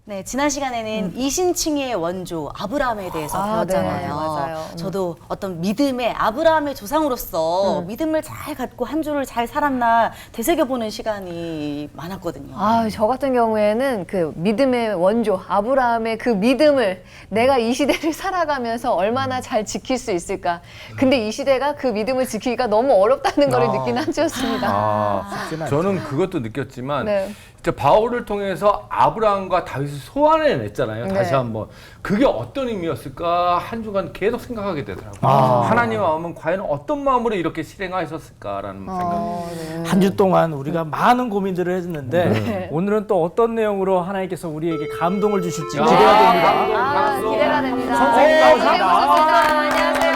네, 지난 시간에는 이신칭의 원조 아브라함에 대해서 배웠잖아요. 네, 맞아요. 저도 어떤 믿음의 아브라함의 조상으로서 믿음을 잘 갖고 한 주를 잘 살았나 되새겨보는 시간이 많았거든요. 저 같은 경우에는 그 믿음의 원조 아브라함의 그 믿음을 내가 이 시대를 살아가면서 얼마나 잘 지킬 수 있을까. 근데 이 시대가 그 믿음을 지키기가 너무 어렵다는 걸 느낀 한 주였습니다. 저는 그것도 느꼈지만 네. 진짜 바울을 통해서 아브라함과 다윗을 소환해냈잖아요. 다시 네. 한번. 그게 어떤 의미였을까 한 주간 계속 생각하게 되더라고요. 하나님의 마음은 과연 어떤 마음으로 이렇게 실행하셨을까라는 생각이. 한 주 동안 우리가 많은 고민들을 했는데 네. 오늘은 또 어떤 내용으로 하나님께서 우리에게 감동을 주실지 기대가 됩니다. 감동. 기대가 됩니다. 선생님 나오셨다. 안녕하세요.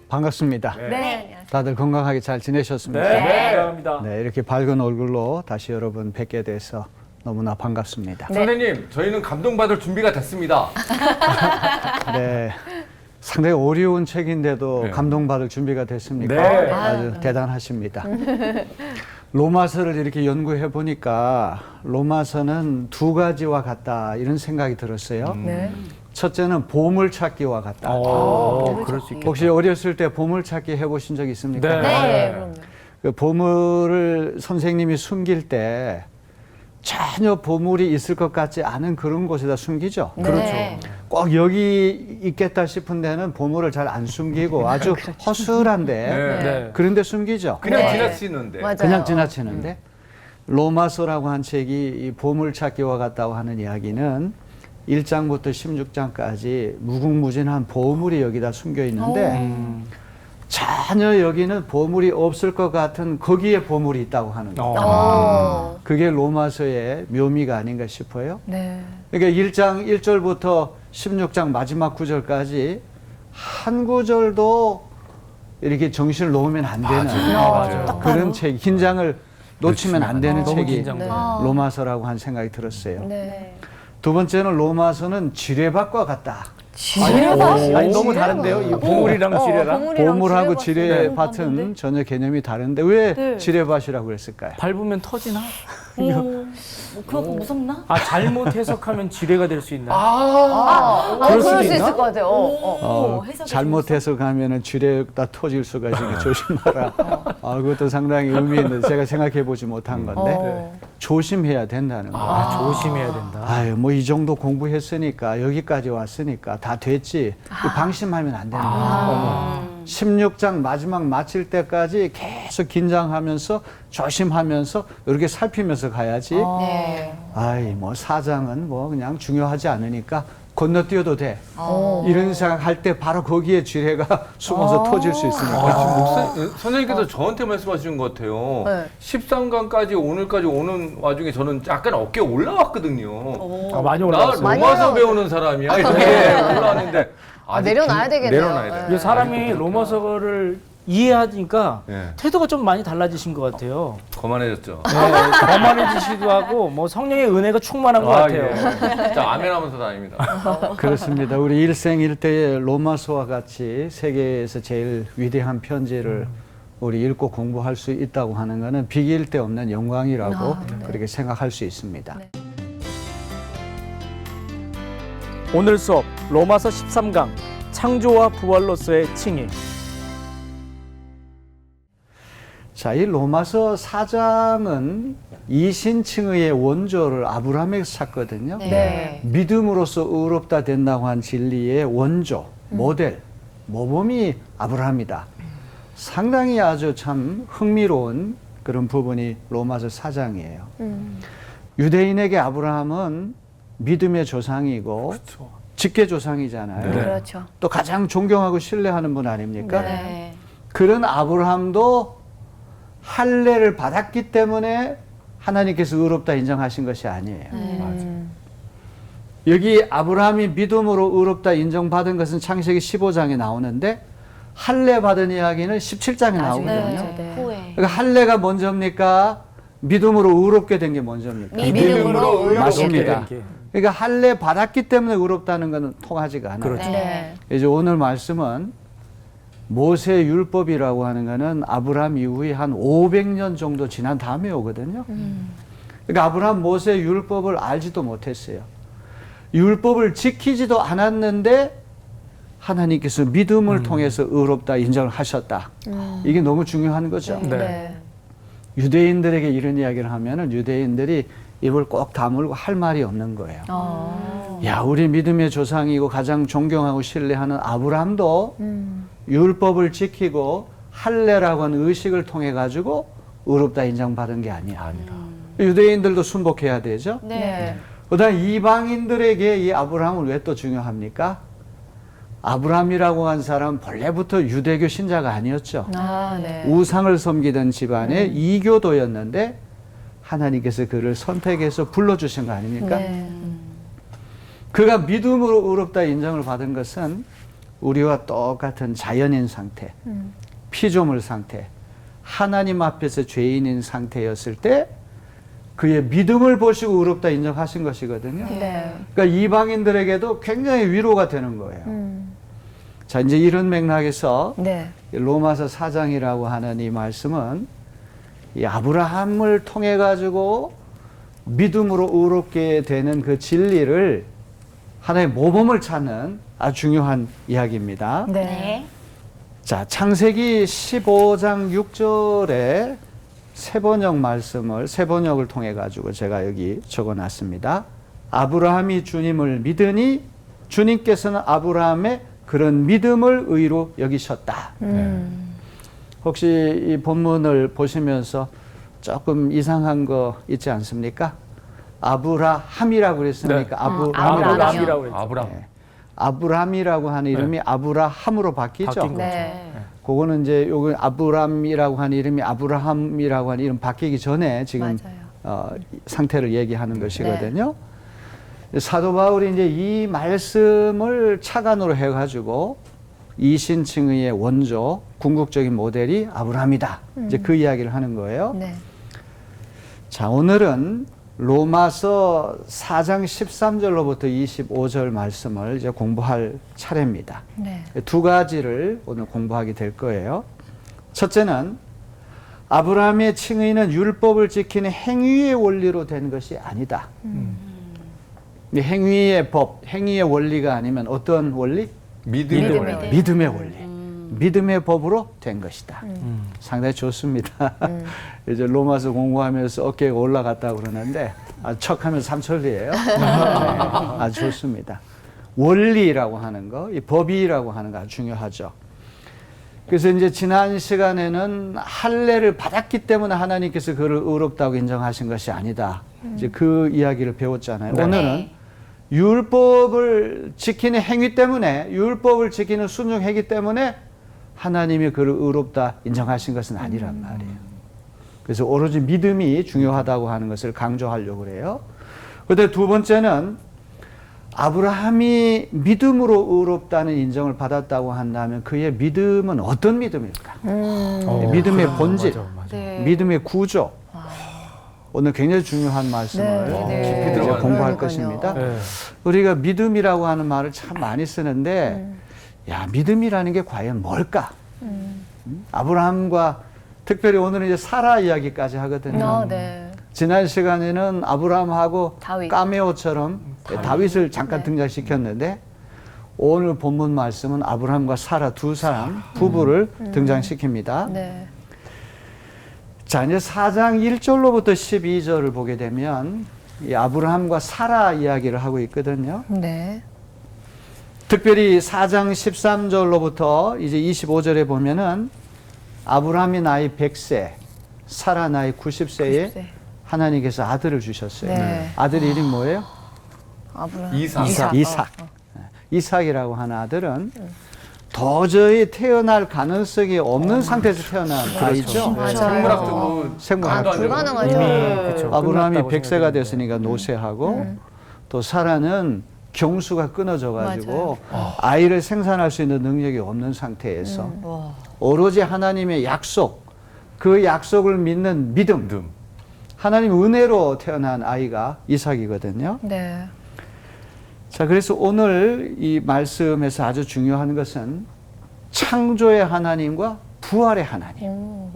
반갑습니다. 네. 다들 건강하게 잘 지내셨습니까? 네, 감사합니다. 네, 이렇게 밝은 얼굴로 다시 여러분 뵙게 돼서 너무나 반갑습니다. 선생님, 저희는 감동받을 준비가 됐습니다. 네, 상당히 어려운 책인데도 네. 감동받을 준비가 됐습니까? 네. 아주 대단하십니다. 로마서를 이렇게 연구해 보니까 로마서는 두 가지와 같다 이런 생각이 들었어요. 네. 첫째는 보물찾기와 같다. 그럴 수 있겠다. 혹시 어렸을 때 보물찾기 해보신 적 있습니까? 네. 네, 그럼요. 그 보물을 선생님이 숨길 때 전혀 보물이 있을 것 같지 않은 그런 곳에다 숨기죠. 네. 꼭 여기 있겠다 싶은 데는 보물을 잘 안 숨기고 아주 허술한데 네. 그런 데 숨기죠. 그냥 네. 지나치는데. 맞아요. 그냥 지나치는데 로마서라고 한 책이 이 보물찾기와 같다고 하는 이야기는 1장부터 16장까지 무궁무진한 보물이 여기다 숨겨 있는데 전혀 여기는 보물이 없을 것 같은 거기에 보물이 있다고 하는 거예요. 그게 로마서의 묘미가 아닌가 싶어요. 네. 그러니까 1장 1절부터 16장 마지막 구절까지 한 구절도 이렇게 정신을 놓으면 안 되는 그런 책, 긴장을 놓치면 안 되는 너무 책이 긴장돼요. 로마서라고 한 생각이 들었어요. 네. 두 번째는 로마서는 지뢰밭과 같다. 아니 너무 다른데요? 이 보물이랑 지뢰랑 보물하고 지뢰밭은 지뢰밭은 전혀 개념이 다른데 왜 지뢰밭이라고 그랬을까요? 밟으면 터지나? 그거 무섭나? 잘못 해석하면 지뢰가 될 수 있나? 그럴 수도 수 있나? 있을 것 같아요. 해석이 잘못해서 가면은 지뢰가 터질 수가 있으니까 조심하라. 그것도 상당히 의미 있는 제가 생각해 보지 못한 건데 조심해야 된다는 거예요. 조심해야 된다. 아유, 뭐 이 정도 공부했으니까 여기까지 왔으니까 다 됐지. 방심하면 안 되는 거예요. 16장 마지막 마칠 때까지 계속 긴장하면서 조심하면서 이렇게 살피면서 가야지. 네. 뭐 4장은 뭐 그냥 중요하지 않으니까 건너뛰어도 돼. 이런 생각할 때 바로 거기에 지뢰가 숨어서 터질 수 있으니까. 선생님께서 저한테 말씀하시는 것 같아요. 네. 13강까지 오늘까지 오는 와중에 저는 약간 어깨 올라왔거든요. 많이 나 올라왔어요. 많이 로마서 올라왔어요. 배우는 사람이야. 이렇게 올라왔는데 내려놔야 되겠네요. 내려놔야 돼. 이게 사람이 로마서를 이해하니까 네. 태도가 좀 많이 달라지신 것 같아요. 거만해졌죠. 거만해지시기도 하고 뭐 성령의 은혜가 충만한 것 같아요. 예. 자, 아멘하면서 다닙니다. 그렇습니다. 우리 일생일대의 로마서와 같이 세계에서 제일 위대한 편지를 우리 읽고 공부할 수 있다고 하는 것은 비길 데 없는 영광이라고 그렇게 생각할 수 있습니다. 네. 오늘 수업 로마서 13강 창조와 부활로서의 칭의. 자, 이 로마서 4장은 이신칭의의 원조를 아브라함에게 찾거든요. 네. 믿음으로써 의롭다 된다고 한 진리의 원조, 모델, 모범이 아브라함이다. 상당히 아주 참 흥미로운 그런 부분이 로마서 4장이에요. 유대인에게 아브라함은 믿음의 조상이고 직계 조상이잖아요. 네. 그렇죠. 또 가장 존경하고 신뢰하는 분 아닙니까? 네. 그런 아브라함도 할례를 받았기 때문에 하나님께서 의롭다 인정하신 것이 아니에요. 여기 아브라함이 믿음으로 의롭다 인정받은 것은 창세기 15장에 나오는데 할례 받은 이야기는 17장에 나오거든요. 네. 후에. 그러니까 할례가 먼저입니까? 믿음으로 의롭게 된 게 먼저입니까? 믿음으로 의롭게 맞습니다. 된 게. 그러니까 할례 받았기 때문에 의롭다는 것은 통하지가 않아요. 그렇죠. 네. 이제 오늘 말씀은 모세 율법이라고 하는 것은 아브라함 이후에 한 500년 정도 지난 다음에 오거든요. 그러니까 아브라함 모세 율법을 알지도 못했어요. 율법을 지키지도 않았는데 하나님께서 믿음을 통해서 의롭다 인정을 하셨다. 이게 너무 중요한 거죠. 네. 유대인들에게 이런 이야기를 하면은 유대인들이 입을 꼭 다물고 할 말이 없는 거예요. 야, 우리 믿음의 조상이고 가장 존경하고 신뢰하는 아브라함도 율법을 지키고 할례라고 하는 의식을 통해 가지고 의롭다 인정받은 게 아니야. 유대인들도 순복해야 되죠. 네. 그다음 이방인들에게 이 아브라함은 왜 또 중요합니까? 아브라함이라고 한 사람은 본래부터 유대교 신자가 아니었죠. 네. 우상을 섬기던 집안의 이교도였는데 하나님께서 그를 선택해서 불러주신 거 아닙니까? 네. 그가 믿음으로 의롭다 인정을 받은 것은 우리와 똑같은 자연인 상태, 피조물 상태, 하나님 앞에서 죄인인 상태였을 때 그의 믿음을 보시고 의롭다 인정하신 것이거든요. 네. 그러니까 이방인들에게도 굉장히 위로가 되는 거예요. 자, 이제 이런 맥락에서 네. 로마서 4장이라고 하는 이 말씀은 이 아브라함을 통해 가지고 믿음으로 의롭게 되는 그 진리를 하나의 모범을 찾는 아주 중요한 이야기입니다. 네. 자, 창세기 15장 6절에 세번역 말씀을 세번역을 통해 가지고 제가 여기 적어 놨습니다. 아브라함이 주님을 믿으니 주님께서는 아브라함의 그런 믿음을 의로 여기셨다. 혹시 이 본문을 보시면서 조금 이상한 거 있지 않습니까? 아브라함이라고 그랬으니까 아브라함이라고 그랬죠. 아브라함. 네. 아브라함이라고 하는 이름이 아브라함으로 바뀌죠. 바뀐 거죠. 네. 그거는 이제 요거 아브람이라고 하는 이름이 아브라함이라고 하는 이름 바뀌기 전에 지금 상태를 얘기하는 것이거든요. 사도 바울이 이제 이 말씀을 착안으로 해가지고 이신칭의의 원조, 궁극적인 모델이 아브라함이다. 이제 그 이야기를 하는 거예요. 네. 자, 오늘은 로마서 4장 13절로부터 25절 말씀을 이제 공부할 차례입니다. 네. 두 가지를 오늘 공부하게 될 거예요. 첫째는 아브라함의 칭의는 율법을 지키는 행위의 원리로 된 것이 아니다. 행위의 법, 행위의 원리가 아니면 어떤 원리? 믿음의 원리. 원리. 믿음의 원리. 믿음의 법으로 된 것이다. 상당히 좋습니다. 이제 로마서 공부하면서 어깨가 올라갔다고 그러는데 척하면 삼천리예요. 네, 아주 좋습니다. 원리라고 하는 거, 이 법이라고 하는 거 아주 중요하죠. 그래서 이제 지난 시간에는 할례를 받았기 때문에 하나님께서 그를 의롭다고 인정하신 것이 아니다. 이제 그 이야기를 배웠잖아요. 네. 오늘은 율법을 지키는 행위 때문에, 율법을 지키는 순종했기 때문에 하나님이 그를 의롭다 인정하신 것은 아니란 말이에요. 그래서 오로지 믿음이 중요하다고 하는 것을 강조하려고 그래요. 그런데 두 번째는 아브라함이 믿음으로 의롭다는 인정을 받았다고 한다면 그의 믿음은 어떤 믿음일까? 믿음의 본질, 네. 믿음의 구조. 오늘 굉장히 중요한 말씀을 네. 이제 공부할 그러니까요. 것입니다. 네. 우리가 믿음이라고 하는 말을 참 많이 쓰는데 야, 믿음이라는 게 과연 뭘까? 아브라함과 특별히 오늘은 이제 사라 이야기까지 하거든요. 네. 지난 시간에는 아브라함하고 다윗. 까메오처럼 다윗을 잠깐 등장시켰는데 오늘 본문 말씀은 아브라함과 사라 두 사람 부부를 등장시킵니다. 네. 자, 이제 4장 1절로부터 12절을 보게 되면 이 아브라함과 사라 이야기를 하고 있거든요. 네. 특별히 4장 13절로부터 이제 25절에 보면은 아브라함이 나이 100세, 사라 나이 90세에 90세. 하나님께서 아들을 주셨어요. 네. 아들 이름이 뭐예요? 아브라함. 이삭. 이삭. 이삭이라고 하는 아들은 도저히 태어날 가능성이 없는 상태에서 태어난 아이죠. 맞아요. 생물학적으로 생물학적으로. 불가능하죠. 이미 그쵸, 아브라함이 끝났다고 100세가 생각했는데. 됐으니까 노쇠하고 또 사라는 경수가 끊어져가지고 맞아요. 아이를 생산할 수 있는 능력이 없는 상태에서 오로지 하나님의 약속, 그 약속을 믿는 믿음, 하나님 은혜로 태어난 아이가 이삭이거든요. 네. 자, 그래서 오늘 이 말씀에서 아주 중요한 것은 창조의 하나님과 부활의 하나님.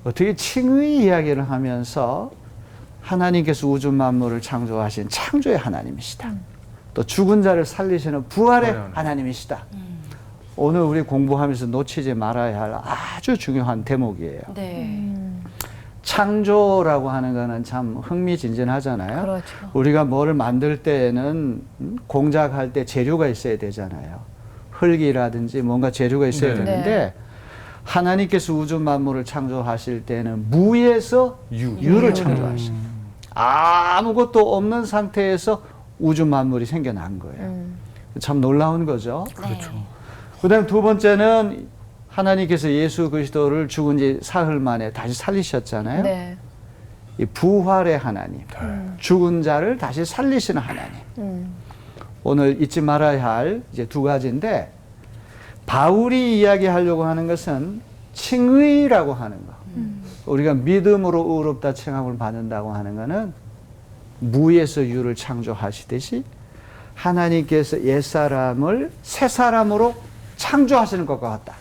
어떻게 칭의 이야기를 하면서 하나님께서 우주 만물을 창조하신 창조의 하나님이시다. 또 죽은 자를 살리시는 부활의 하나님이시다. 오늘 우리 공부하면서 놓치지 말아야 할 아주 중요한 대목이에요. 네. 창조라고 하는 거는 참 흥미진진하잖아요. 그렇죠. 우리가 뭐를 만들 때는 공작할 때 재료가 있어야 되잖아요. 흙이라든지 뭔가 재료가 있어야 네. 되는데 하나님께서 우주 만물을 창조하실 때는 무에서 유를 창조하신 아무것도 없는 상태에서 우주 만물이 생겨난 거예요. 참 놀라운 거죠. 그렇죠. 그다음 두 번째는 하나님께서 예수 그리스도를 죽은 지 사흘 만에 다시 살리셨잖아요. 네. 이 부활의 하나님, 죽은 자를 다시 살리시는 하나님. 오늘 잊지 말아야 할 이제 두 가지인데 바울이 이야기하려고 하는 것은 칭의라고 하는 거. 우리가 믿음으로 의롭다 칭함을 받는다고 하는 것은 무에서 유를 창조하시듯이 하나님께서 옛사람을 새사람으로 창조하시는 것과 같다.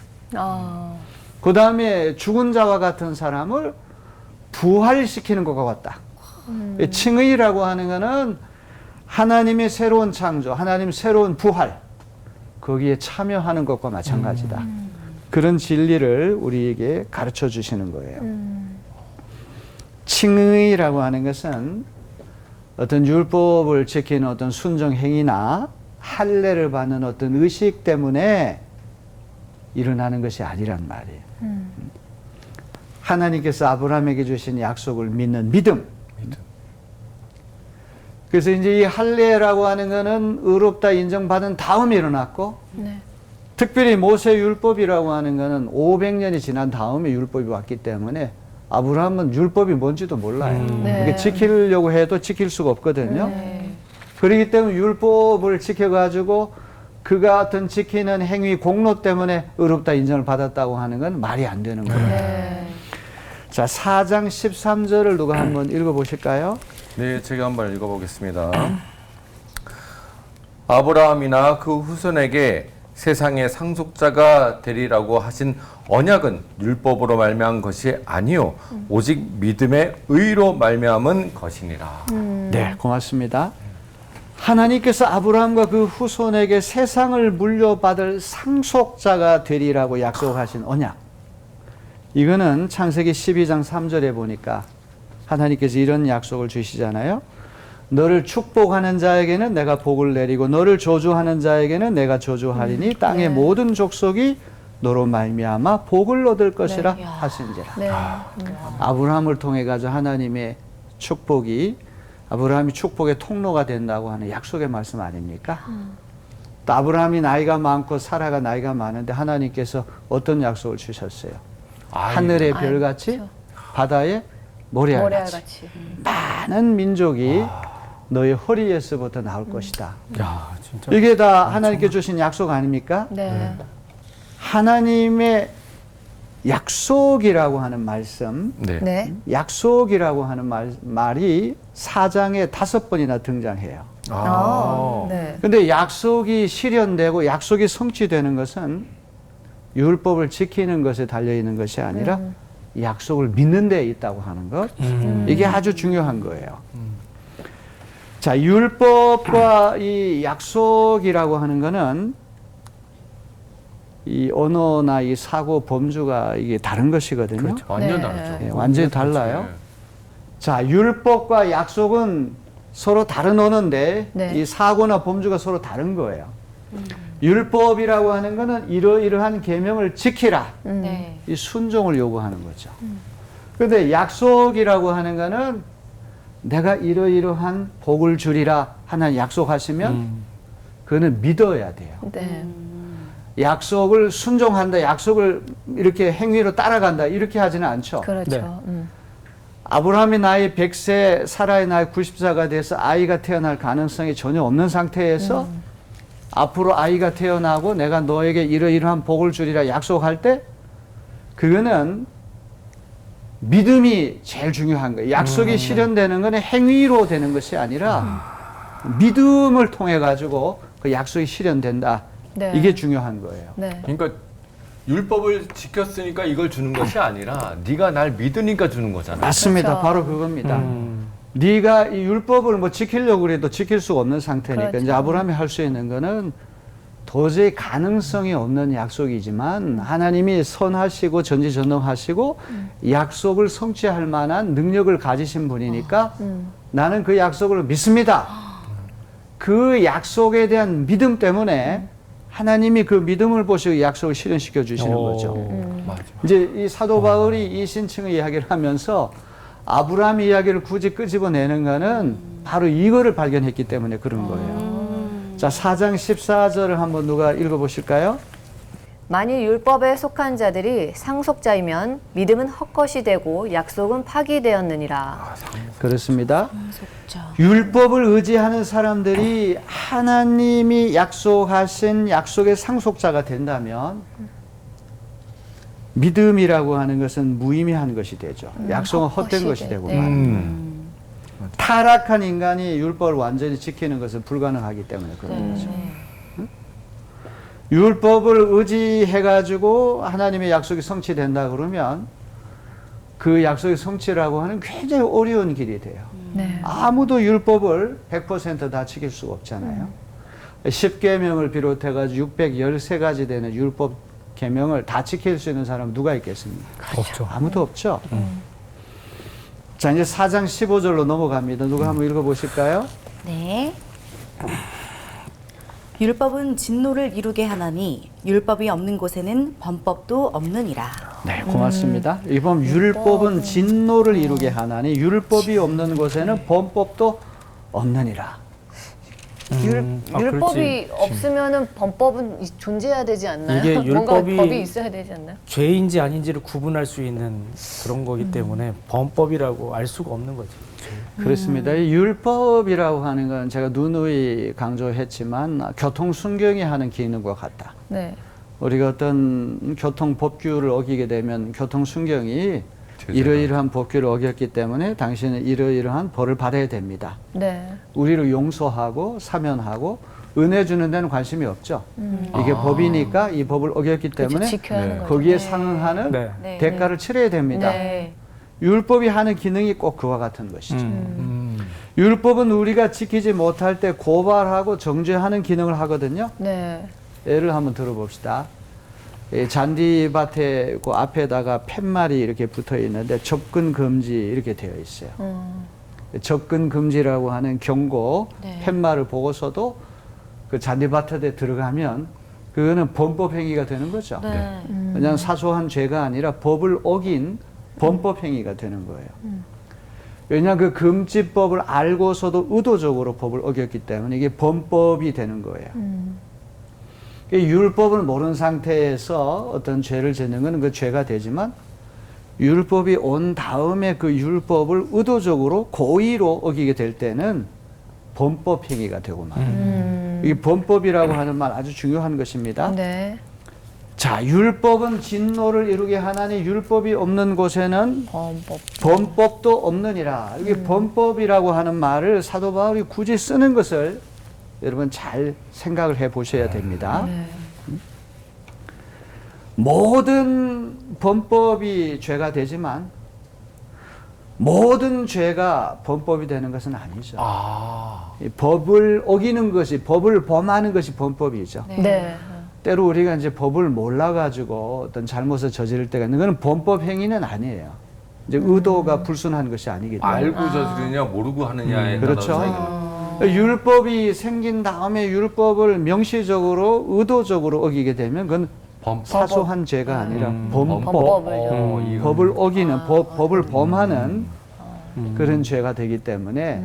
그 다음에 죽은 자와 같은 사람을 부활시키는 것과 같다. 칭의라고 하는 것은 하나님의 새로운 창조, 하나님의 새로운 부활, 거기에 참여하는 것과 마찬가지다. 그런 진리를 우리에게 가르쳐 주시는 거예요. 칭의라고 하는 것은 어떤 율법을 지키는 어떤 순종 행위나 할례를 받는 어떤 의식 때문에 일어나는 것이 아니란 말이에요. 하나님께서 아브라함에게 주신 약속을 믿는 믿음. 그래서 이제 이 할례라고 하는 것은 의롭다 인정받은 다음에 일어났고, 네. 특별히 모세 율법이라고 하는 것은 500년이 지난 다음에 율법이 왔기 때문에 아브라함은 율법이 뭔지도 몰라요. 네. 그게 지키려고 해도 지킬 수가 없거든요. 그렇기 때문에 율법을 지켜가지고 그가 어떤 지키는 행위 공로 때문에 의롭다 인정을 받았다고 하는 건 말이 안 되는 거예요. 네. 자, 4장 13절을 누가 한번 읽어보실까요? 네, 제가 한번 읽어보겠습니다. 아브라함이나 그 후손에게 세상의 상속자가 되리라고 하신 언약은 율법으로 말미암은 것이 아니요 오직 믿음의 의로 말미암은 것이니라. 네, 고맙습니다. 하나님께서 아브라함과 그 후손에게 세상을 물려받을 상속자가 되리라고 약속하신 언약. 이거는 창세기 12장 3절에 보니까 하나님께서 이런 약속을 주시잖아요. 너를 축복하는 자에게는 내가 복을 내리고 너를 저주하는 자에게는 내가 저주하리니 땅의 모든 족속이 너로 말미암아 복을 얻을 것이라 하신지라. 네. 아브라함을 통해 가지고 하나님의 축복이 아브라함이 축복의 통로가 된다고 하는 약속의 말씀 아닙니까? 또 아브라함이 나이가 많고 사라가 나이가 많은데 하나님께서 어떤 약속을 주셨어요? 하늘의 별같이 바다의 모래알같이 많은 민족이 너의 허리에서부터 나올 것이다. 야, 진짜. 이게 다 하나님께 주신 약속 아닙니까? 네. 하나님의 약속이라고 하는 말씀, 네. 네. 약속이라고 하는 말이 4장에 5번이나 등장해요. 네. 근데 약속이 실현되고 약속이 성취되는 것은 율법을 지키는 것에 달려있는 것이 아니라 약속을 믿는 데 있다고 하는 것. 이게 아주 중요한 거예요. 자, 율법과 이 약속이라고 하는 거는 이 언어나 이 사고 범주가 이게 다른 것이거든요. 그렇죠. 완전 네. 다르죠. 예, 완전히 달라요. 네. 자, 율법과 약속은 서로 다른 언어인데 네. 이 사고나 범주가 서로 다른 거예요. 율법이라고 하는 거는 이러이러한 계명을 지키라. 네. 이 순종을 요구하는 거죠. 그런데 약속이라고 하는 거는 내가 이러이러한 복을 주리라 하나님 약속하시면 그거는 믿어야 돼요. 네. 약속을 순종한다, 약속을 이렇게 행위로 따라간다 이렇게 하지는 않죠. 그렇죠. 네. 아브라함의 나이 100세, 사라의 나이 90세가 돼서 아이가 태어날 가능성이 전혀 없는 상태에서 앞으로 아이가 태어나고 내가 너에게 이러이러한 복을 주리라 약속할 때 그거는 믿음이 제일 중요한 거예요. 약속이 실현되는 건 행위로 되는 것이 아니라 믿음을 통해 가지고 그 약속이 실현된다. 네. 이게 중요한 거예요. 네. 그러니까 율법을 지켰으니까 이걸 주는 것이 아니라 네가 날 믿으니까 주는 거잖아요. 맞습니다. 그렇죠. 바로 그겁니다. 네가 이 율법을 뭐 지키려고 해도 지킬 수가 없는 상태니까 그렇죠. 이제 아브라함이 할 수 있는 거는 도저히 가능성이 없는 약속이지만 하나님이 선하시고 전지전능하시고 약속을 성취할 만한 능력을 가지신 분이니까 나는 그 약속을 믿습니다. 그 약속에 대한 믿음 때문에 하나님이 그 믿음을 보시고 약속을 실현시켜 주시는 거죠. 맞아. 이제 이 사도 바울이 이 신칭의 이야기를 하면서 아브라함 이야기를 굳이 끄집어내는 거는 바로 이거를 발견했기 때문에 그런 거예요. 자, 4장 14절을 한번 누가 읽어보실까요? 만일 율법에 속한 자들이 상속자이면 믿음은 헛것이 되고 약속은 파기되었느니라. 그렇습니다. 속자. 율법을 의지하는 사람들이 하나님이 약속하신 약속의 상속자가 된다면 믿음이라고 하는 것은 무의미한 것이 되죠. 약속은 헛된 헛것이 것이 돼. 되고 네. 말입니다. 타락한 인간이 율법을 완전히 지키는 것은 불가능하기 때문에 그런 거죠. 율법을 의지해가지고 하나님의 약속이 성취된다 그러면 그 약속의 성취라고 하는 굉장히 어려운 길이 돼요. 네. 아무도 율법을 100% 다 지킬 수가 없잖아요. 10계명을 비롯해가지고 613가지 되는 율법 계명을 다 지킬 수 있는 사람은 누가 있겠습니까? 없죠. 아무도 없죠. 자, 이제 4장 15절로 넘어갑니다. 누가 한번 읽어보실까요? 네. 율법은 진노를 이루게 하나니 율법이 없는 곳에는 범법도 없느니라. 네, 고맙습니다. 이번 율법은 진노를 이루게 하나니 율법이 없는 곳에는 범법도 없느니라. 율법이 그렇지. 없으면은 범법은 존재해야 되지 않나요? 이게 뭔가 율법이- 법이 있어야 되지 않나요? 죄인지 아닌지를 구분할 수 있는 그런 거기 때문에 범법이라고 알 수가 없는 거지. 그렇습니다. 이 율법이라고 하는 건 제가 누누이 강조했지만 교통 순경이 하는 기능과 같다. 네. 우리가 어떤 교통 법규를 어기게 되면 교통 순경이 이러이러한 법규를 어겼기 때문에 당신은 이러이러한 벌을 받아야 됩니다. 네. 우리를 용서하고 사면하고 은혜 주는 데는 관심이 없죠. 이게 법이니까 이 법을 어겼기 그렇죠. 때문에 지켜야 하는 거죠. 거기에 네. 상응하는 네. 네. 대가를 치러야 됩니다. 네. 율법이 하는 기능이 꼭 그와 같은 것이죠. 율법은 우리가 지키지 못할 때 고발하고 정죄하는 기능을 하거든요. 네. 예를 한번 들어봅시다. 이 잔디밭에 그 앞에다가 팻말이 이렇게 붙어 있는데 접근 금지 이렇게 되어 있어요. 접근 금지라고 하는 경고 네. 팻말을 보고서도 그 잔디밭에 들어가면 그거는 범법 행위가 되는 거죠. 네. 그냥 사소한 죄가 아니라 법을 어긴 범법 행위가 되는 거예요. 왜냐 그 금지법을 알고서도 의도적으로 법을 어겼기 때문에 이게 범법이 되는 거예요. 이 율법을 모르는 상태에서 어떤 죄를 짓는 것은 그 죄가 되지만 율법이 온 다음에 그 율법을 의도적으로 고의로 어기게 될 때는 범법 행위가 되고 말이에요. 이 범법이라고 하는 말 아주 중요한 것입니다. 네. 자, 율법은 진노를 이루게 하나니 율법이 없는 곳에는 범법. 범법도 없느니라. 이게 범법이라고 하는 말을 사도 바울이 굳이 쓰는 것을 여러분 잘 생각을 해 보셔야 됩니다. 네. 모든 범법이 죄가 되지만 모든 죄가 범법이 되는 것은 아니죠. 이 법을 어기는 것이, 법을 범하는 것이 범법이죠. 네. 때로 우리가 이제 법을 몰라가지고 어떤 잘못을 저지를 때가 있는 건 범법 행위는 아니에요. 이제 의도가 불순한 것이 아니기 때문에. 알고 저지르냐 모르고 하느냐에 그렇죠. 따라서 차이가 율법이 생긴 다음에 율법을 명시적으로 의도적으로 어기게 되면 그건 범법. 사소한 죄가 아니라 범법, 범법을 이거. 법을 어기는 법을 범하는 그런 죄가 되기 때문에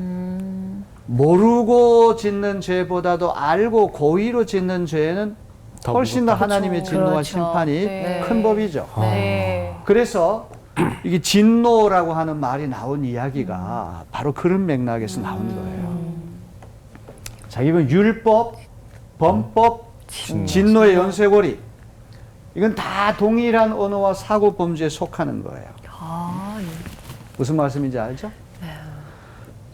모르고 짓는 죄보다도 알고 고의로 짓는 죄는 더 훨씬 더 무겁다. 하나님의 진노와 그렇죠. 심판이 네. 큰 법이죠. 네. 그래서 이게 진노라고 하는 말이 나온 이야기가 바로 그런 맥락에서 나온 거예요. 자, 이번 율법, 범법, 진노의 연쇄고리. 이건 다 동일한 언어와 사고 범죄에 속하는 거예요. 무슨 말씀인지 알죠?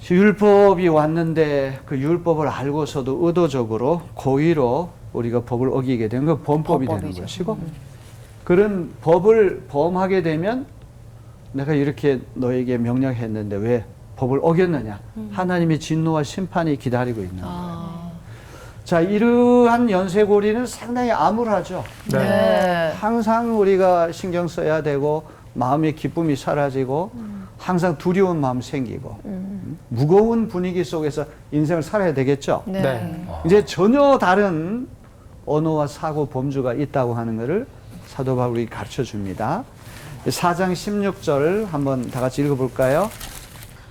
율법이 왔는데 그 율법을 알고서도 의도적으로 고의로 우리가 법을 어기게 되면 그 범법이 되는 범법이죠. 것이고 그런 법을 범하게 되면 내가 이렇게 너에게 명령했는데 왜 법을 어겼느냐. 하나님의 진노와 심판이 기다리고 있는 거예요. 자, 이러한 연쇄고리는 상당히 암울하죠. 네. 항상 우리가 신경 써야 되고 마음의 기쁨이 사라지고 항상 두려운 마음 생기고 무거운 분위기 속에서 인생을 살아야 되겠죠. 네. 네. 이제 전혀 다른 언어와 사고 범주가 있다고 하는 것을 사도 바울이 가르쳐 줍니다. 4장 16절 한번 다 같이 읽어볼까요?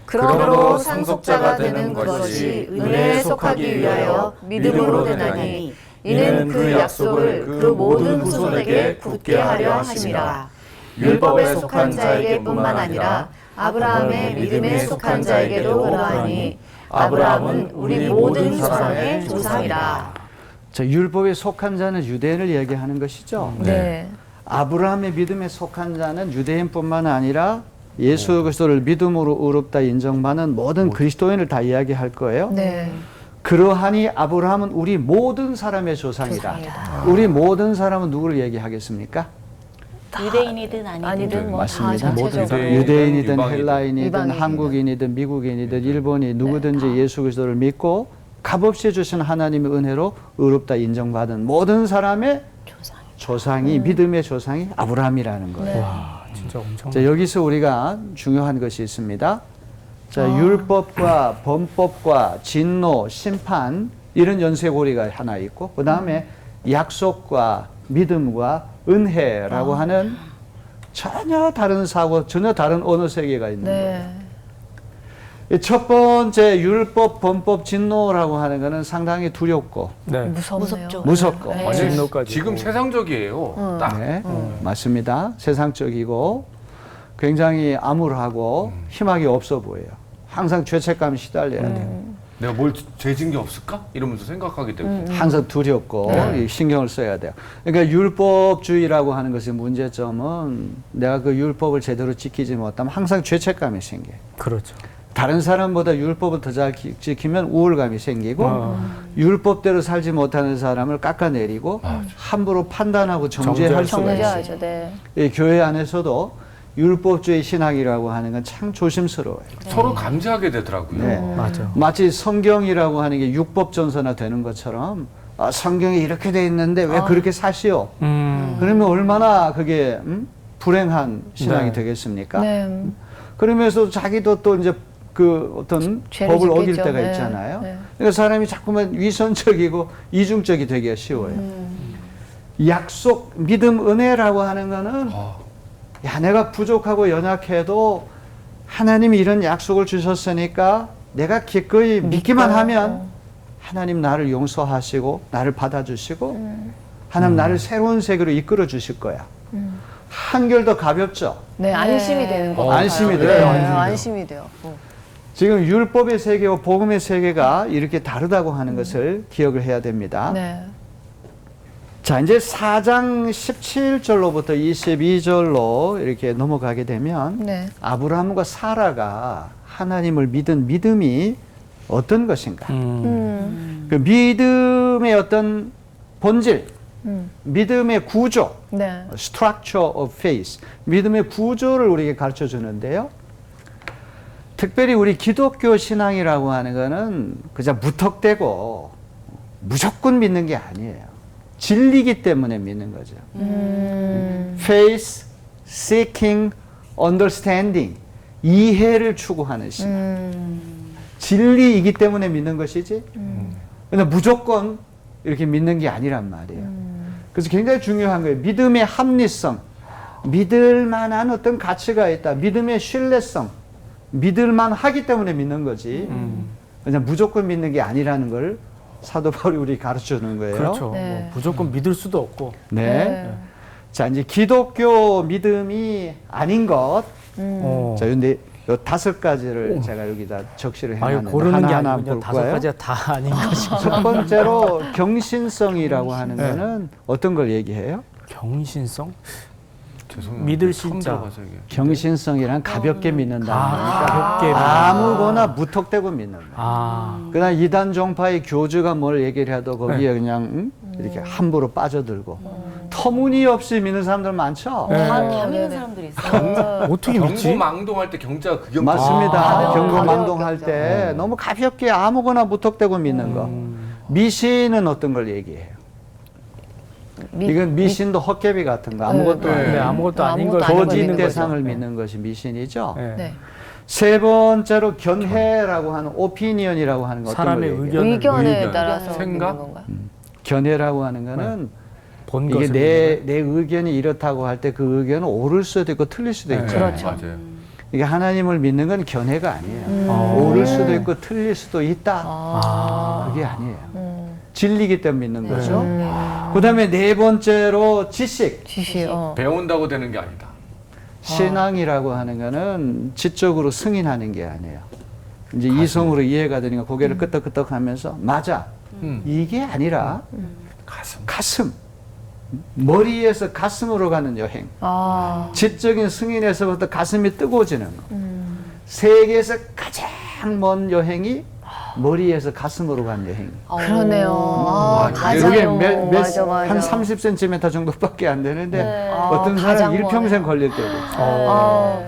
그러므로 상속자가 되는 것이 은혜에 속하기 위하여 믿음으로 되나니 이는 그 약속을 그 모든 후손에게 굳게 하려 하심이라. 율법에 속한 자에게뿐만 아니라 아브라함의 믿음에 속한 자에게도 그러하니 아브라함은 우리 모든 사람의 조상이라. 자, 율법에 속한 자는 유대인을 얘기하는 것이죠. 네. 아브라함의 믿음에 속한 자는 유대인뿐만 아니라 예수 그리스도를 믿음으로 의롭다 인정받는 모든 그리스도인을 다 이야기할 거예요. 네. 그러하니 아브라함은 우리 모든 사람의 조상이다. 우리 모든 사람은 누구를 얘기하겠습니까? 유대인이든 아니든 뭐다 맞습니다. 전체적으로. 유대인이든 유방이든, 헬라인이든 이방인이든. 한국인이든 미국인이든 일본이 누구든지 예수 그리스도를 믿고 값없이 주신 하나님의 은혜로 의롭다 인정받은 모든 사람의 조상이 믿음의 조상이 아브라함이라는 거예요. 와, 진짜 엄청. 자, 여기서 우리가 중요한 것이 있습니다. 자, 율법과 범법과 진노, 심판 이런 연쇄고리가 하나 있고 그 다음에 약속과 믿음과 은혜라고 하는 전혀 다른 사고, 전혀 다른 언어 세계가 있는 거예요. 네. 이 첫 번째 율법, 범법, 진노라고 하는 것은 상당히 두렵고 네. 무섭죠. 무섭고 네. 완전 진노까지. 지금 세상적이에요. 딱. 네, 맞습니다. 세상적이고 굉장히 암울하고 희망이 없어 보여요. 항상 죄책감에 시달려야 돼요. 내가 뭘 죄진 게 없을까? 이러면서 생각하게 되고. 항상 두렵고 이 신경을 써야 돼요. 그러니까 율법주의라고 하는 것의 문제점은 내가 그 율법을 제대로 지키지 못하면 항상 죄책감이 생겨요. 그렇죠. 다른 사람보다 율법을 더 잘 지키면 우월감이 생기고 율법대로 살지 못하는 사람을 깎아내리고 함부로 판단하고 정죄할 수가 있어요. 정죄하죠. 네. 이 교회 안에서도 율법주의 신앙이라고 하는 건 참 조심스러워요. 서로 감지하게 되더라고요. 네. 맞아. 마치 성경이라고 하는 게 율법전서나 되는 것처럼 성경에 이렇게 돼 있는데 왜 그렇게 사시오? 그러면 얼마나 그게 불행한 신앙이 네. 되겠습니까? 네. 그러면서 자기도 또 이제 그 어떤 죄를 법을 어길 짓겠죠. 때가 네. 있잖아요. 네. 그러니까 사람이 자꾸만 위선적이고 이중적이 되기가 쉬워요. 약속, 믿음, 은혜라고 하는 거는 야, 내가 부족하고 연약해도 하나님이 이런 약속을 주셨으니까 내가 기꺼이 믿기만 하면 하나님 나를 용서하시고 나를 받아주시고 하나님 나를 새로운 세계로 이끌어 주실 거야. 한결 더 가볍죠. 네, 안심이 되는 거 같아요. 안심이 돼요. 네, 안심이 안심이 돼요. 지금 율법의 세계와 복음의 세계가 이렇게 다르다고 하는 것을 기억을 해야 됩니다. 네. 자, 이제 4장 17절로부터 22절로 이렇게 넘어가게 되면 네. 아브라함과 사라가 하나님을 믿은 믿음이 어떤 것인가? 그 믿음의 어떤 본질, 믿음의 구조, 네. structure of faith, 믿음의 구조를 우리에게 가르쳐 주는데요. 특별히 우리 기독교 신앙이라고 하는 거는 그저 무턱대고 무조건 믿는 게 아니에요. 진리기 때문에 믿는 거죠. Faith, seeking, understanding, 이해를 추구하는 신앙. 진리이기 때문에 믿는 것이지. 근데 무조건 이렇게 믿는 게 아니란 말이에요. 그래서 굉장히 중요한 거예요. 믿음의 합리성, 믿을 만한 어떤 가치가 있다. 믿음의 신뢰성, 믿을만 하기 때문에 믿는 거지. 그냥 무조건 믿는 게 아니라는 걸 사도 바울이 우리 가르쳐 주는 거예요. 그렇죠. 네. 뭐 무조건 믿을 수도 없고. 네. 자, 이제 기독교 믿음이 아닌 것. 자, 근데 요 5가지를 제가 여기다 적시를 아유, 해놨는데 고르는 게 하나하나 아니군요. 볼 거예요. 5가지가 다 아닌 것이죠. 첫 번째로 경신성이라고 하는 네. 거는 어떤 걸 얘기해요? 경신성? 죄송해요. 믿을 처음 신자. 들어봐서 이게. 경신성이란 가볍게 믿는다는 거니까 가볍게 아무거나 무턱대고 믿는 거예요. 아, 그다음 이단 종파의 교주가 뭘 얘기를 해도 거기에 그냥 이렇게 함부로 빠져들고 터무니없이 믿는 사람들 많죠. 다 네네. 믿는 사람들이 있어요. 어떻게 믿지? 경고망동할 때 경자가 그 경자. 맞습니다. 가벼워, 경고망동할 가벼웠겠죠. 때 너무 가볍게 아무거나 무턱대고 믿는 거. 미신은 어떤 걸 얘기해요? 이건 미신도 헛개비 같은 거 아무것도 네. 아닌 네, 아무것도 아닌 걸 아닌 걸 거짓 믿는 대상을 거죠. 믿는 것이 미신이죠. 네. 네. 세 번째로 견해라고 하는 오피니언이라고 하는 거 어떤 사람의 걸 얘기해요? 의견에 의견. 따라서 생각? 믿는 건가요? 견해라고 하는 거는 본 이게 것을 내 의견이 이렇다고 할 때 그 의견은 옳을 수도 있고 틀릴 수도 네, 있잖아요. 그렇죠. 맞아요. 이게 하나님을 믿는 건 견해가 아니에요. 옳을 수도 있고 틀릴 수도 있다. 그게 아니에요. 진리기 때문에 믿는 거죠. 그다음에 네 번째로 지식. 지시. 배운다고 되는 게 아니다. 신앙이라고 하는 거는 지적으로 승인하는 게 아니에요. 이제 이성으로 이해가 되니까 고개를 끄덕끄덕 하면서 맞아. 이게 아니라 가슴. 머리에서 가슴으로 가는 여행. 아. 지적인 승인에서부터 가슴이 뜨거워지는 거. 세계에서 가장 먼 여행이 머리에서 가슴으로 간 여행. 그러네요. 아, 그게 가장 맞아, 맞아. 한 30cm 정도밖에 안 되는데 네. 어떤 가장 사람 일평생 머네요. 걸릴 때도.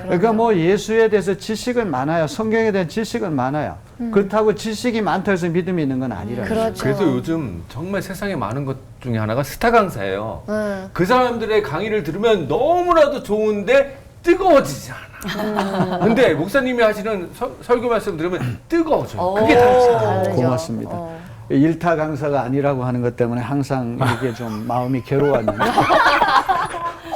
그러니까 뭐 예수에 대해서 지식은 많아요. 성경에 대한 지식은 많아요. 그렇다고 지식이 많다 해서 믿음이 있는 건 아니라요. 그렇죠. 그래서 요즘 정말 세상에 많은 것 중에 하나가 스타 강사예요. 네. 그 사람들의 강의를 들으면 너무나도 좋은데 뜨거워지지 않아. 근데 목사님이 하시는 설교 말씀 들으면 뜨거워져요. 그게 다르죠. 다르죠. 고맙습니다. 일타 강사가 아니라고 하는 것 때문에 항상 이게 좀 마음이 괴로웠는데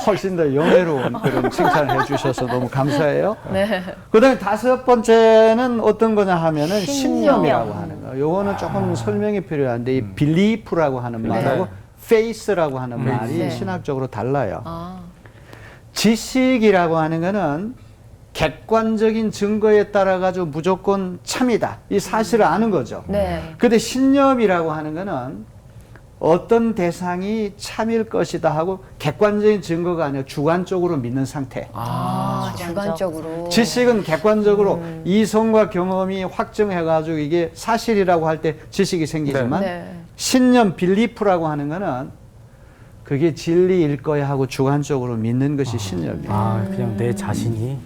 훨씬 더 영예로운 그런 칭찬을 해주셔서 너무 감사해요. 네. 그다음에 다섯 번째는 어떤 거냐 하면은 신념. 신념이라고 하는 거. 요거는 조금 설명이 필요한데 이 belief라고 하는 말하고 faith라고 하는 말이 네. 신학적으로 달라요. 아. 지식이라고 하는 거는 객관적인 증거에 따라 가지고 무조건 참이다. 이 사실을 아는 거죠. 네. 근데 신념이라고 하는 거는 어떤 대상이 참일 것이다 하고 객관적인 증거가 아니라 주관적으로 믿는 상태. 아, 주관적으로. 지식은 객관적으로 이성과 경험이 확증해가지고 이게 사실이라고 할 때 지식이 생기지만 네. 신념, 빌리프라고 하는 거는 그게 진리일 거야 하고 주관적으로 믿는 것이 신념이에요. 그냥 내 자신이.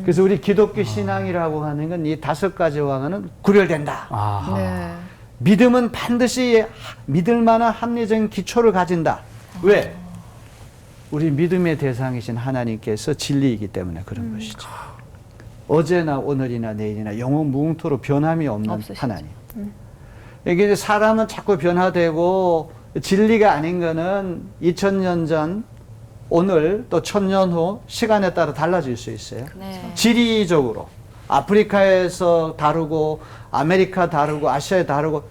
그래서 우리 기독교 신앙이라고 하는 건 이 다섯 가지와는 구별된다. 네. 믿음은 반드시 믿을 만한 합리적인 기초를 가진다. 왜? 우리 믿음의 대상이신 하나님께서 진리이기 때문에 그런 것이죠. 어제나 오늘이나 내일이나 영원 무궁토로 변함이 없는 없으시죠. 하나님. 이게 이제 사람은 자꾸 변화되고 진리가 아닌 거는 2000년 전, 오늘 또 1000년 후 시간에 따라 달라질 수 있어요. 네. 지리적으로 아프리카에서 다르고 아메리카 다르고 아시아에 다르고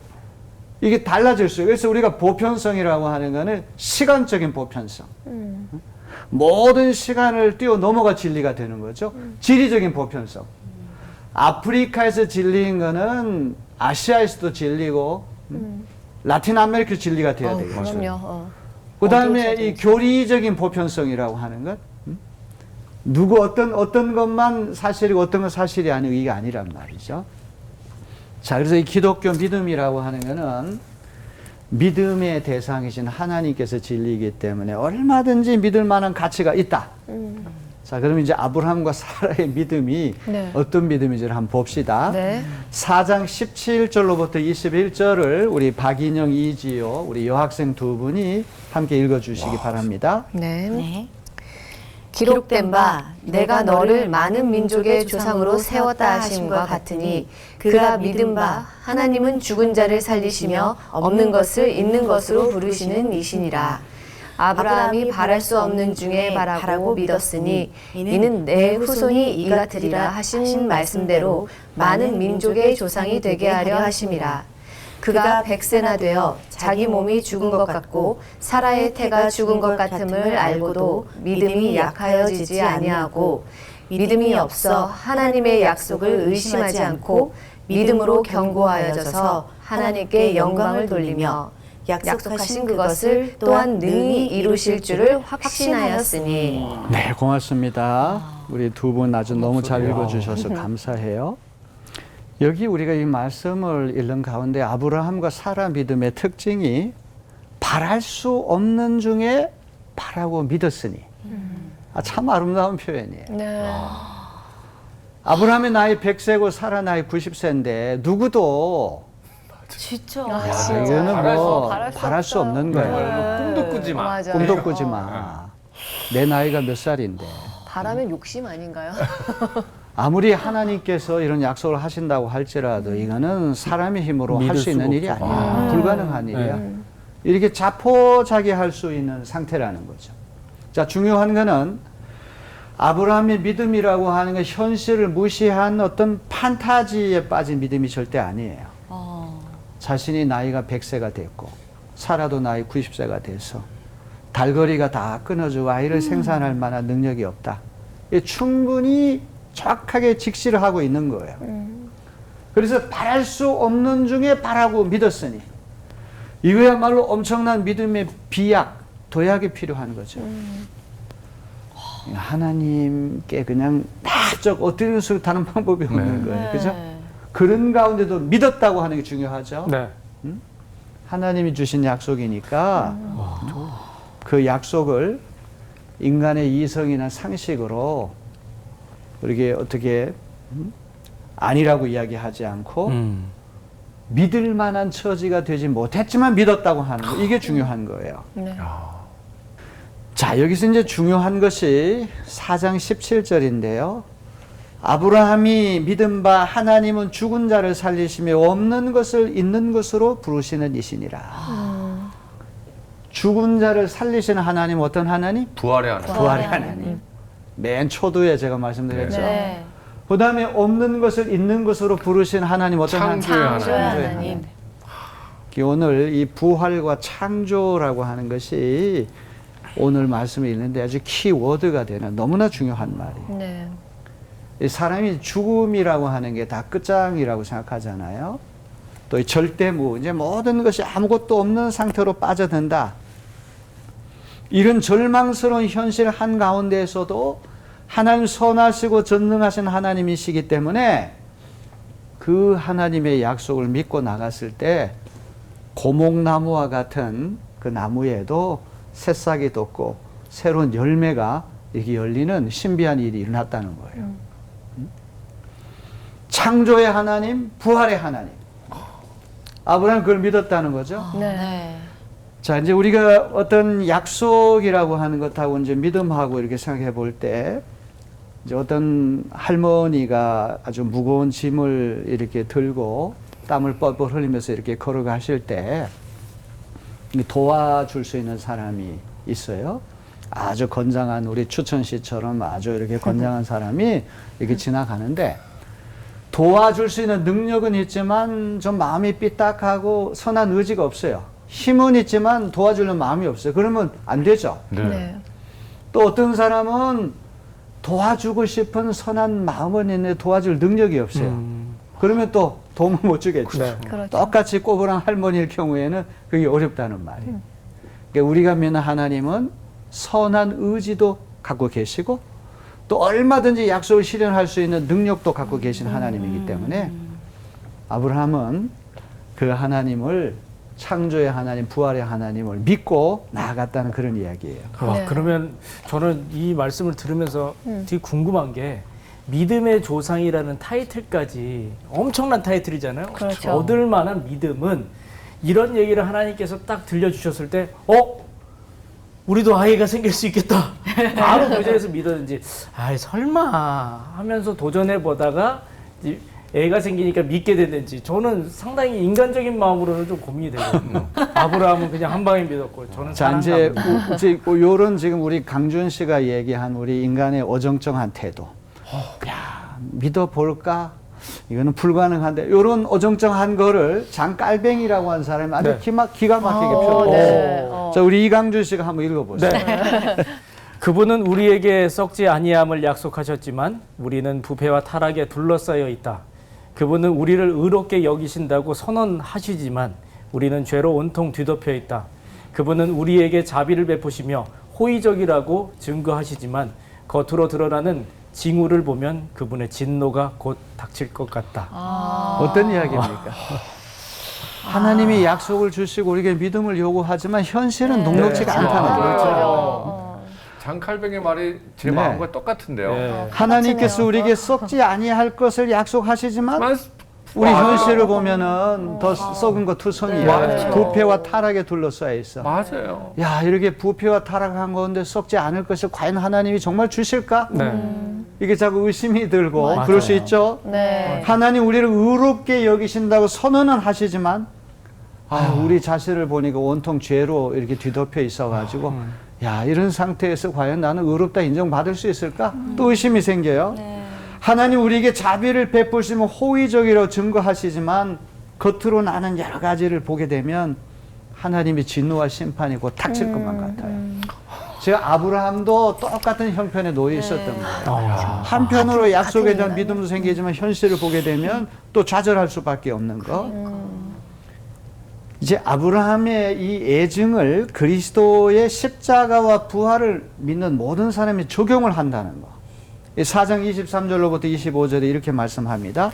이게 달라질 수 있어요. 그래서 우리가 보편성이라고 하는 거는 시간적인 보편성. 모든 시간을 뛰어넘어가 진리가 되는 거죠. 지리적인 보편성. 아프리카에서 진리인 거는 아시아에서도 진리고 라틴 아메리카 진리가 돼야 되겠죠. 그럼요. 그 다음에 어디에서든지. 이 교리적인 보편성이라고 하는 것. 누구 어떤 것만 사실이고 어떤 건 사실이 아니고 이게 아니란 말이죠. 자, 그래서 이 기독교 믿음이라고 하는 거는 믿음의 대상이신 하나님께서 진리이기 때문에 얼마든지 믿을 만한 가치가 있다. 자, 그럼 이제 아브라함과 사라의 믿음이 네. 어떤 믿음인지를 한번 봅시다. 네. 4장 17절로부터 21절을 우리 박인영, 이지요, 우리 여학생 두 분이 함께 읽어주시기 바랍니다. 네. 네. 기록된 바 내가 너를 많은 민족의 조상으로 세웠다 하심과 같으니 그가 믿은 바 하나님은 죽은 자를 살리시며 없는 것을 있는 것으로 부르시는 이시니라. 아브라함이 바랄 수 없는 중에 바라고 믿었으니 이는 내 후손이 이같으리라 하신 말씀대로 많은 민족의 조상이 되게 하려 하심이라. 그가 100세나 되어 자기 몸이 죽은 것 같고 사라의 태가 죽은 것 같음을 알고도 믿음이 약하여지지 아니하고 믿음이 없어 하나님의 약속을 의심하지 않고 믿음으로 견고하여져서 하나님께 영광을 돌리며 약속하신 그것을 또한 능히 이루실 줄을 확신하였으니. 네, 고맙습니다. 우리 두 분 아주 너무 잘 읽어주셔서 감사해요. 여기 우리가 이 말씀을 읽는 가운데 아브라함과 사라 믿음의 특징이 바랄 수 없는 중에 바라고 믿었으니. 참 아름다운 표현이에요. 네. 아브라함의 나이 100세고 사라 나이 90세인데 누구도 진짜. 아, 야, 진짜. 이거는 뭐 바랄 바랄 수 수 없는 없어요. 거예요. 꿈도 꾸지 마. 맞아. 꿈도 꾸지 마. 내 나이가 몇 살인데. 바라면 욕심 아닌가요? 아무리 하나님께서 이런 약속을 하신다고 할지라도 이거는 사람의 힘으로 할 믿을 수 있는 수가 일이 없죠. 아니야. 불가능한 일이야. 네. 이렇게 자포자기할 수 있는 상태라는 거죠. 자, 중요한 거는 아브라함의 믿음이라고 하는 건 현실을 무시한 어떤 판타지에 빠진 믿음이 절대 아니에요. 자신이 나이가 100세가 됐고 사라도 나이 90세가 돼서 달거리가 다 끊어지고 아이를 생산할 만한 능력이 없다. 충분히 정확하게 직시를 하고 있는 거예요. 그래서 바랄 수 없는 중에 바라고 믿었으니 이거야말로 엄청난 믿음의 비약, 도약이 필요한 거죠. 하나님께 그냥 딱 어떻게 해서 다른 방법이 없는 거예요. 그죠? 그런 가운데도 믿었다고 하는 게 중요하죠. 네. 하나님이 주신 약속이니까 그 약속을 인간의 이성이나 상식으로 이렇게 어떻게 아니라고 이야기하지 않고 믿을 만한 처지가 되지 못했지만 믿었다고 하는 거, 이게 중요한 거예요. 네. 자, 여기서 이제 중요한 것이 4장 17절인데요. 아브라함이 믿은 바 하나님은 죽은 자를 살리시며 없는 것을 있는 것으로 부르시는 이시니라. 죽은 자를 살리시는 하나님, 어떤 하나님? 부활의 하나님. 부활의 하나님. 맨 초두에 제가 말씀드렸죠. 네. 그 다음에 없는 것을 있는 것으로 부르신 하나님, 어떤 하나님? 창조의 하나님. 창조의 하나님. 오늘 이 부활과 창조라고 하는 것이 오늘 말씀에 있는데 아주 키워드가 되는 너무나 중요한 말이에요. 네. 이 사람이 죽음이라고 하는 게 다 끝장이라고 생각하잖아요. 또 이 절대무, 이제 모든 것이 아무것도 없는 상태로 빠져든다. 이런 절망스러운 현실 한가운데에서도 하나님 선하시고 전능하신 하나님이시기 때문에 그 하나님의 약속을 믿고 나갔을 때 고목나무와 같은 그 나무에도 새싹이 돋고 새로운 열매가 이렇게 열리는 신비한 일이 일어났다는 거예요. 창조의 하나님, 부활의 하나님. 아브라함은 그걸 믿었다는 거죠. 네. 자, 이제 우리가 어떤 약속이라고 하는 것하고 이제 믿음하고 이렇게 생각해 볼 때, 이제 어떤 할머니가 아주 무거운 짐을 이렇게 들고 땀을 뻘뻘 흘리면서 이렇게 걸어가실 때 도와줄 수 있는 사람이 있어요. 아주 건장한 우리 추천 씨처럼 아주 이렇게 건장한 사람이 이렇게 지나가는데 도와줄 수 있는 능력은 있지만 좀 마음이 삐딱하고 선한 의지가 없어요. 힘은 있지만 도와주려는 마음이 없어요. 그러면 안 되죠. 네. 또 어떤 사람은 도와주고 싶은 선한 마음은 있는데 도와줄 능력이 없어요. 그러면 또 도움을 못 주겠죠. 네. 그렇죠. 똑같이 꼬부랑 할머니일 경우에는 그게 어렵다는 말이에요. 그러니까 우리가 믿는 하나님은 선한 의지도 갖고 계시고 또 얼마든지 약속을 실현할 수 있는 능력도 갖고 계신 하나님이기 때문에 아브라함은 그 하나님을 창조의 하나님, 부활의 하나님을 믿고 나아갔다는 그런 이야기예요. 와, 네. 그러면 저는 이 말씀을 들으면서 되게 궁금한 게 믿음의 조상이라는 타이틀까지 엄청난 타이틀이잖아요. 그렇죠. 얻을 만한 믿음은 이런 얘기를 하나님께서 딱 들려주셨을 때 우리도 아이가 생길 수 있겠다. 바로 그 자리에서 믿었는지 아이 설마 하면서 도전해 보다가 애가 생기니까 믿게 됐는지 저는 상당히 인간적인 마음으로는 좀 고민이 되거든요. 아브라함은 그냥 한 방에 믿었고 저는 자, 이제 요런 지금 우리 강준 씨가 얘기한 우리 인간의 어정쩡한 태도. 야, 믿어볼까? 이거는 불가능한데 요런 어정쩡한 거를 장깔뱅이라고 하는 사람이 아주 네. 기가 막히게 표현했어요. 네. 자, 우리 이강준 씨가 한번 읽어보세요. 그분은 우리에게 썩지 아니함을 약속하셨지만 우리는 부패와 타락에 둘러싸여 있다. 그분은 우리를 의롭게 여기신다고 선언하시지만 우리는 죄로 온통 뒤덮여 있다. 그분은 우리에게 자비를 베푸시며 호의적이라고 증거하시지만 겉으로 드러나는 징후를 보면 그분의 진노가 곧 닥칠 것 같다. 어떤 이야기입니까? 하나님이 약속을 주시고 우리에게 믿음을 요구하지만 현실은 녹록지가 네. 않다는 맞아요. 거죠. 장칼뱅의 말이 제 네. 마음과 똑같은데요. 네. 하나님께서 우리에게 썩지 아니할 것을 약속하시지만 우리 현실을 보면은 더 썩은 거 투성이야. 맞아요. 부패와 타락에 둘러싸여 있어. 맞아요. 야, 이렇게 부패와 타락한 가운데 썩지 않을 것을 과연 하나님이 정말 주실까? 네. 이게 자꾸 의심이 들고 맞아요. 그럴 수 있죠. 네. 하나님 우리를 의롭게 여기신다고 선언은 하시지만 우리 자신을 보니까 온통 죄로 이렇게 뒤덮여 있어가지고 야, 이런 상태에서 과연 나는 의롭다 인정받을 수 있을까? 또 의심이 생겨요. 하나님 우리에게 자비를 베푸시면 호의적이라고 증거하시지만 겉으로 나는 여러 가지를 보게 되면 하나님의 진노와 심판이 곧 닥칠 것만 같아요. 제가 아브라함도 똑같은 형편에 놓여 있었던 거예요. 한편으로 약속에 대한 믿음도 생기지만 현실을 보게 되면 또 좌절할 수밖에 없는 거. 이제 아브라함의 이 애증을 그리스도의 십자가와 부활을 믿는 모든 사람이 적용을 한다는 거. 4장 23절로부터 25절에 이렇게 말씀합니다.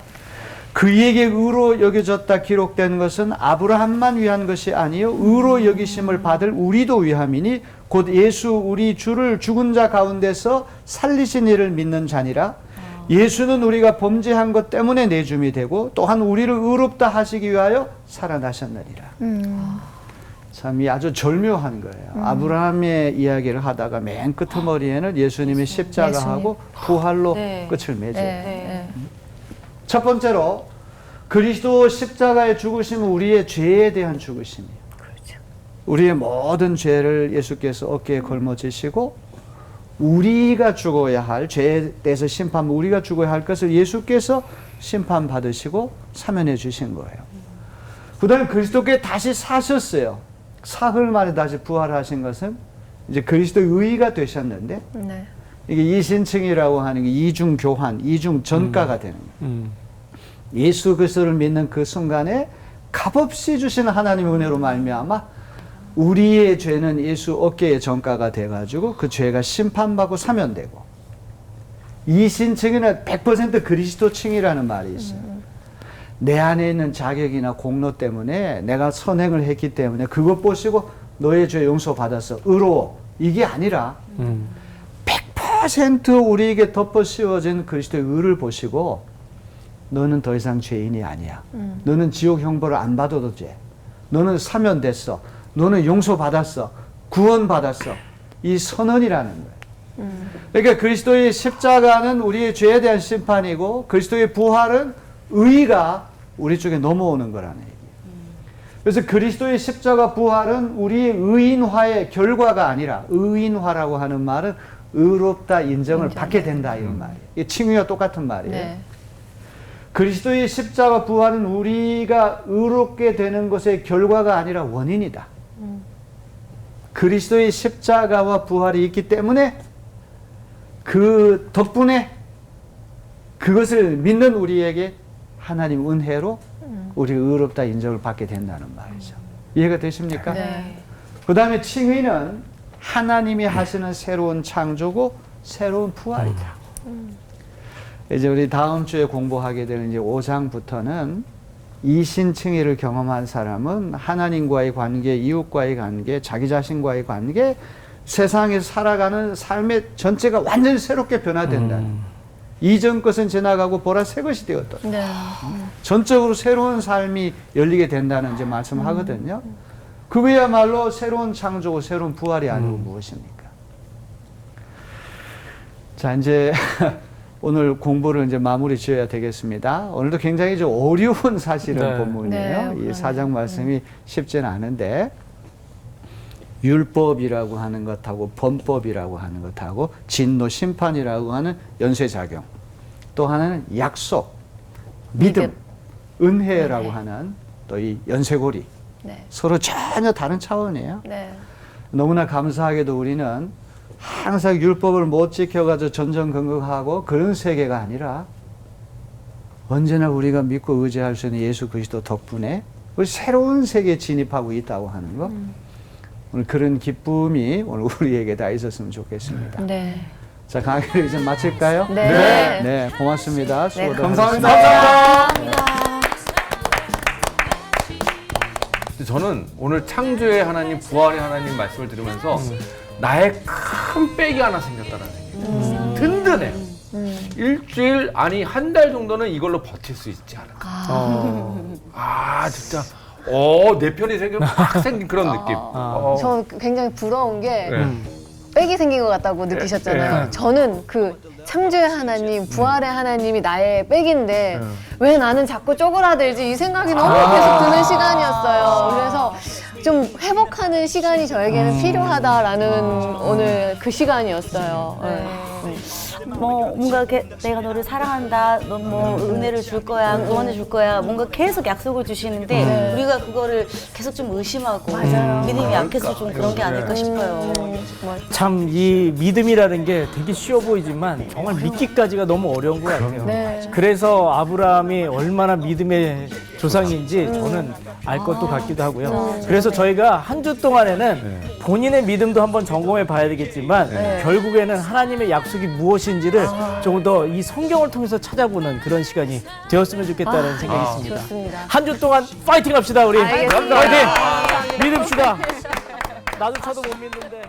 그에게 의로 여겨졌다 기록된 것은 아브라함만 위한 것이 아니요 의로 여기심을 받을 우리도 위함이니 곧 예수 우리 주를 죽은 자 가운데서 살리신 이를 믿는 자니라. 예수는 우리가 범죄한 것 때문에 내줌이 되고 또한 우리를 의롭다 하시기 위하여 살아나셨느니라. 참 이 아주 절묘한 거예요. 아브라함의 이야기를 하다가 맨 끄트머리에는 예수님의 십자가하고 부활로 네. 끝을 맺어요. 네. 첫 번째로 그리스도 십자가의 죽으심은 우리의 죄에 대한 죽으심이에요. 우리의 모든 죄를 예수께서 어깨에 걸머지시고 우리가 죽어야 할 죄에 대해서 심판, 우리가 죽어야 할 것을 예수께서 심판받으시고 사면해 주신 거예요. 그 다음에 그리스도께 다시 사셨어요. 사흘 만에 다시 부활하신 것은 이제 그리스도의 의가 되셨는데 네. 이게 이신층이라고 하는 게 이중 교환, 이중 전가가 되는 거예요. 예수 그리스도를 믿는 그 순간에 값없이 주시는 하나님의 은혜로 말미암아 우리의 죄는 예수 어깨에 전가가 돼가지고 그 죄가 심판받고 사면되고 이신층에는 100% 그리스도층이라는 말이 있어요. 내 안에 있는 자격이나 공로 때문에 내가 선행을 했기 때문에 그것 보시고 너의 죄 용서받았어. 의로워. 이게 아니라 100% 우리에게 덮어 씌워진 그리스도의 의를 보시고 너는 더 이상 죄인이 아니야. 너는 지옥 형벌을 안 받아도 돼. 너는 사면됐어. 너는 용서받았어. 구원받았어. 이 선언이라는 거예요. 그러니까 그리스도의 십자가는 우리의 죄에 대한 심판이고 그리스도의 부활은 의가 우리 쪽에 넘어오는 거라는 얘기예요. 그래서 그리스도의 십자가 부활은 우리의 의인화의 결과가 아니라 의인화라고 하는 말은 의롭다 인정을 받게 된다 이런 말이에요. 이 칭의와 똑같은 말이에요. 네. 그리스도의 십자가 부활은 우리가 의롭게 되는 것의 결과가 아니라 원인이다. 그리스도의 십자가와 부활이 있기 때문에 그 덕분에 그것을 믿는 우리에게 하나님 은혜로 우리 의롭다 인정을 받게 된다는 말이죠. 이해가 되십니까? 네. 그 다음에 칭의는 하나님이 하시는 새로운 창조고 새로운 부활이다. 이제 우리 다음 주에 공부하게 되는 이제 5장부터는 이신칭의를 경험한 사람은 하나님과의 관계, 이웃과의 관계, 자기 자신과의 관계, 세상에서 살아가는 삶의 전체가 완전히 새롭게 변화된다는 이전 것은 지나가고 보라 새 것이 되었다. 네. 전적으로 새로운 삶이 열리게 된다는 이제 말씀하거든요. 그거야말로 새로운 창조고 새로운 부활이 아니고 무엇입니까? 자, 이제 오늘 공부를 이제 마무리 지어야 되겠습니다. 오늘도 굉장히 좀 어려운 사실은 네. 본문이에요. 네, 이 4장 말씀이 쉽지는 않은데 율법이라고 하는 것하고 범법이라고 하는 것하고 진노 심판이라고 하는 연쇄작용, 또 하나는 약속, 믿음, 은혜라고 하는 또 이 연쇄고리, 네. 서로 전혀 다른 차원이에요. 네. 너무나 감사하게도 우리는 항상 율법을 못 지켜가지고 전전긍긍하고 그런 세계가 아니라 언제나 우리가 믿고 의지할 수 있는 예수 그리스도 덕분에 우리 새로운 세계에 진입하고 있다고 하는 거. 오늘 그런 기쁨이 오늘 우리에게 다 있었으면 좋겠습니다. 네. 자, 강의를 이제 마칠까요? 네. 네, 고맙습니다. 수고들 감사합니다. 하셨습니다. 감사합니다. 근데 저는 오늘 창조의 하나님, 부활의 하나님 말씀을 들으면서 나의 큰 백이 하나 생겼다는 생각이 든든해. 일주일 아니 한 달 정도는 이걸로 버틸 수 있지 않을까. 진짜 내 편이 막 생긴 그런 느낌. 저 굉장히 부러운 게 네. 빽이 생긴 것 같다고 느끼셨잖아요. 네. 저는 그 창조의 하나님, 부활의 하나님이 나의 빽인데 왜 나는 자꾸 쪼그라들지 이 생각이 너무 계속 드는 시간이었어요. 그래서 좀 회복하는 시간이 저에게는 필요하다라는 오늘 그 시간이었어요. 네. 뭐 뭔가 이렇게 내가 너를 사랑한다, 너 뭐 은혜를 줄 거야, 구원해 줄 거야, 뭔가 계속 약속을 주시는데 우리가 그거를 계속 좀 의심하고 믿음이 약해서 좀 그런 게 아닐까 싶어요. 참 이 믿음이라는 게 되게 쉬워 보이지만 정말 믿기까지가 너무 어려운 것 같아요. 네. 그래서 아브라함이 얼마나 믿음의 조상인지 저는 알 것도 같기도 하고요. 그래서 저희가 한 주 동안에는 본인의 믿음도 한번 점검해 봐야 되겠지만 결국에는 하나님의 약속이 무엇인지를 조금 더 이 성경을 통해서 찾아보는 그런 시간이 되었으면 좋겠다는 생각이 있습니다. 좋습니다. 한 주 동안 파이팅 합시다 우리. 알겠습니다. 파이팅. 믿읍시다. 나도 저도 못 믿는데.